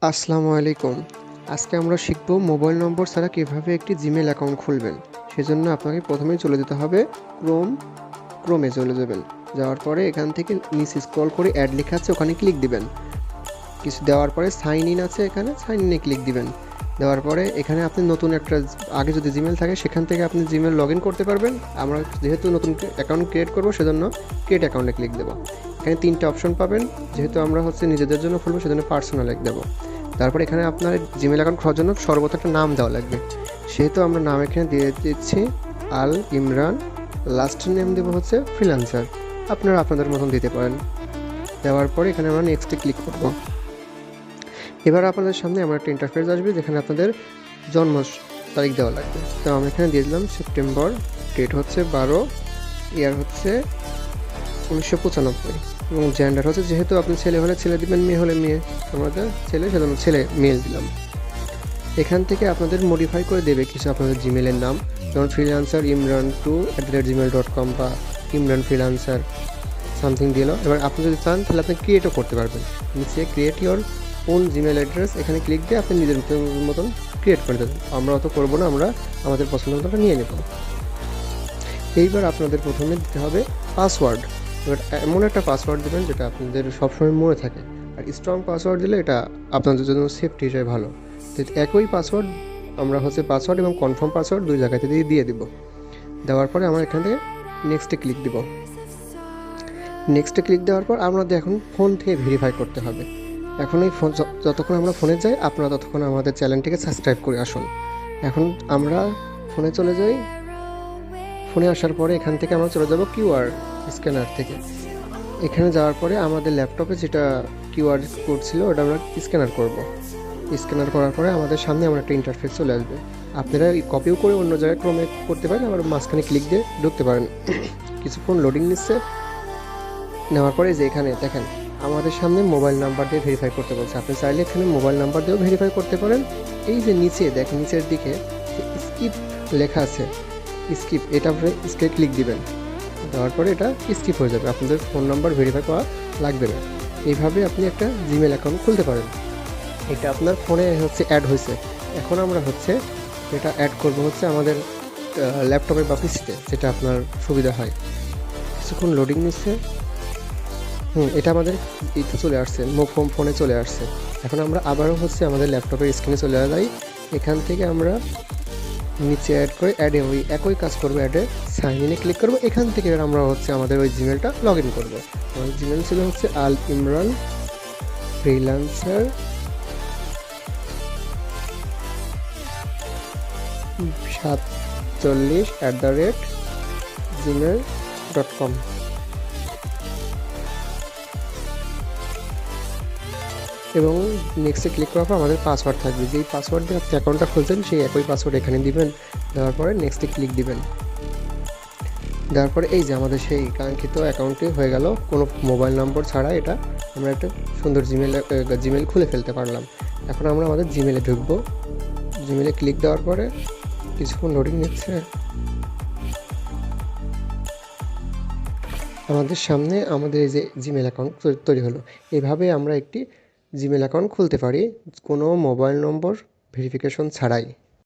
আসসালামু আলাইকুম। আজকে আমরা শিখব মোবাইল নম্বর ছাড়া কীভাবে একটি জিমেল অ্যাকাউন্ট খুলবেন। সেজন্য আপনাকে প্রথমেই চলে যেতে হবে ক্রোমে চলে যাবেন। যাওয়ার পরে এখান থেকে নিচে স্ক্রল করে অ্যাড লেখা আছে, ওখানে ক্লিক দিবেন। কিছু দেওয়ার পরে সাইন ইন আছে, এখানে সাইন ইনে ক্লিক দিবেন। দেওয়ার পরে এখানে আপনি নতুন একটা আগে যদি জিমেল থাকে সেখান থেকে আপনি জিমেল লগ ইন করতে পারবেন। আমরা যেহেতু নতুন অ্যাকাউন্ট ক্রিয়েট করব সেজন্য ক্রিয়েট অ্যাকাউন্টে ক্লিক দেবো। এখানে 3টে অপশন পাবেন, যেহেতু আমরা নিজেদের জন্য খুলবো সেজন্য পার্সোনালে দেবো। তারপর এখানে আপনার জিমেল অ্যাকাউন্ট খোলার জন্য সর্বত একটা নাম দেওয়া লাগবে, সেহেতু আমরা নাম এখানে দিয়ে দিচ্ছি আল ইমরান। লাস্ট নেম দেবো ফ্রিল্যান্সার, আপনারা আপনাদের মতন দিতে পারেন। দেওয়ার পরে এখানে আমরা নেক্সটে ক্লিক করব। এবার আপনাদের সামনে আমার একটা ইন্টারফেস আসবে, যেখানে আপনাদের জন্ম তারিখ দেওয়া লাগবে। তো আমরা এখানে দিয়ে দিলাম সেপ্টেম্বর, ডেট 12, ইয়ার 1995, এবং জেন্ডার যেহেতু আপনি ছেলে হলে ছেলে দিবেন, মেয়ে হলে মেয়ে। আমাদের ছেলে, সেজন্য ছেলে মেল দিলাম। এখান থেকে আপনাদের মডিফাই করে দেবে কিছু আপনাদের জিমেলের নাম, যেমন ফ্রিল্যান্সার imran2@gmail.com বা ইমরান ফ্রিল্যান্সার সামথিং দিল। এবার আপনি যদি চান তাহলে আপনি ক্রিয়েটও করতে পারবেন। নিচে create your own Gmail address, এখানে ক্লিক দিয়ে আপনি নিজের মতন ক্রিয়েট করে দেবেন। আমরা অত করবো না, আমরা আমাদের পছন্দ মতো নিয়ে নেব। এইবার আপনাদের প্রথমে দিতে হবে পাসওয়ার্ড। এবার এমন একটা পাসওয়ার্ড দেবেন যেটা আপনাদের সবসময় মনে থাকে, আর স্ট্রং পাসওয়ার্ড দিলে এটা আপনাদের জন্য সেফটি হিসেবে ভালো। তো একই পাসওয়ার্ড আমরা পাসওয়ার্ড এবং কনফার্ম পাসওয়ার্ড দুই জায়গাতে দিয়ে দিব। দেওয়ার পরে আমরা এখান থেকে নেক্সটে ক্লিক দিব। নেক্সটে ক্লিক দেওয়ার পর আমাদের এখন ফোন থেকে ভেরিফাই করতে হবে। এখন এই ফোন যতক্ষণ আমরা ফোনে যাই, আপনারা ততক্ষণ আমাদের চ্যানেলটিকে সাবস্ক্রাইব করে আসুন। এখন আমরা ফোনে চলে যাই। ফোনে আসার পরে এখান থেকে আমরা চলে যাব কিউআর স্ক্যানার থেকে। এখানে যাওয়ার পরে আমাদের ল্যাপটপে যেটা কিউআর কোড ছিল ওটা আমরা স্ক্যানার করব। স্ক্যানার করার পরে আমাদের সামনে আমরা একটা ইন্টারফেস চলে আসবে। আপনারা কপিও করে অন্য জায়গায় ক্রমে করতে পারেন, আবার মাঝখানে ক্লিক দিয়ে ঢুকতে পারেন। কিছুক্ষণ লোডিং নিচ্ছে। নেওয়ার পরে যে এখানে দেখেন আমাদের সামনে মোবাইল নাম্বার দিয়ে ভেরিফাই করতে বলছে। আপনি চাইলে এখানে মোবাইল নাম্বার দিয়েও ভেরিফাই করতে পারেন। এই যে নিচে দেখেন, নিচের দিকে স্কিপ লেখা আছে, স্কিপ, এটা আপনি স্কিপে ক্লিক দিবেন। দেওয়ার পরে এটা স্কিপ হয়ে যাবে, আপনাদের ফোন নাম্বার ভেরিফাই করা লাগবে না। এইভাবে আপনি একটা জিমেল অ্যাকাউন্ট খুলতে পারেন। এটা আপনার ফোনে অ্যাড হয়েছে। এখন আমরা এটা অ্যাড করব আমাদের ল্যাপটপে বা পিসিতে, যেটা আপনার সুবিধা হয়। কিছুক্ষণ লোডিং নিচ্ছে। এটা আমাদের এইতে চলে আসছে, ফোনে চলে আসছে। এখন আমরা আবারও আমাদের ল্যাপটপের স্ক্রিনে চলে যাই। এখান থেকে আমরা নিচে অ্যাড করে অ্যাডে ওই একই কাজ করবো, অ্যাডে সাইন ইনে ক্লিক করবো। এখান থেকে আমরা আমাদের ওই জিমেলটা লগ ইন করবো। আমাদের জিমেল ছিল আল ইমরান ফ্রিল্যান্সার 47@gmail.com। এবং নেক্সটে ক্লিক করার পর আমাদের পাসওয়ার্ড থাকবে, যেই পাসওয়ার্ড দিয়ে আপনি অ্যাকাউন্টটা খুলছেন সেই একই পাসওয়ার্ড এখানে দিবেন। দেওয়ার পরে নেক্সটে ক্লিক দিবেন। দেওয়ার পরে এই যে আমাদের সেই কাঙ্ক্ষিত অ্যাকাউন্টটি হয়ে গেল, কোনো মোবাইল নম্বর ছাড়া। এটা আমরা একটা সুন্দর জিমেল খুলে ফেলতে পারলাম। এখন আমরা আমাদের জিমেলে ঢুকবো। জিমেলে ক্লিক দেওয়ার পরে কিছুক্ষণ লোডিং নিচ্ছে। আমাদের সামনে আমাদের এই যে জিমেল অ্যাকাউন্ট তৈরি হলো। এভাবে আমরা একটি জিমেল অ্যাকাউন্ট খুলতে পারি কোনো মোবাইল নম্বর ভেরিফিকেশন ছাড়াই।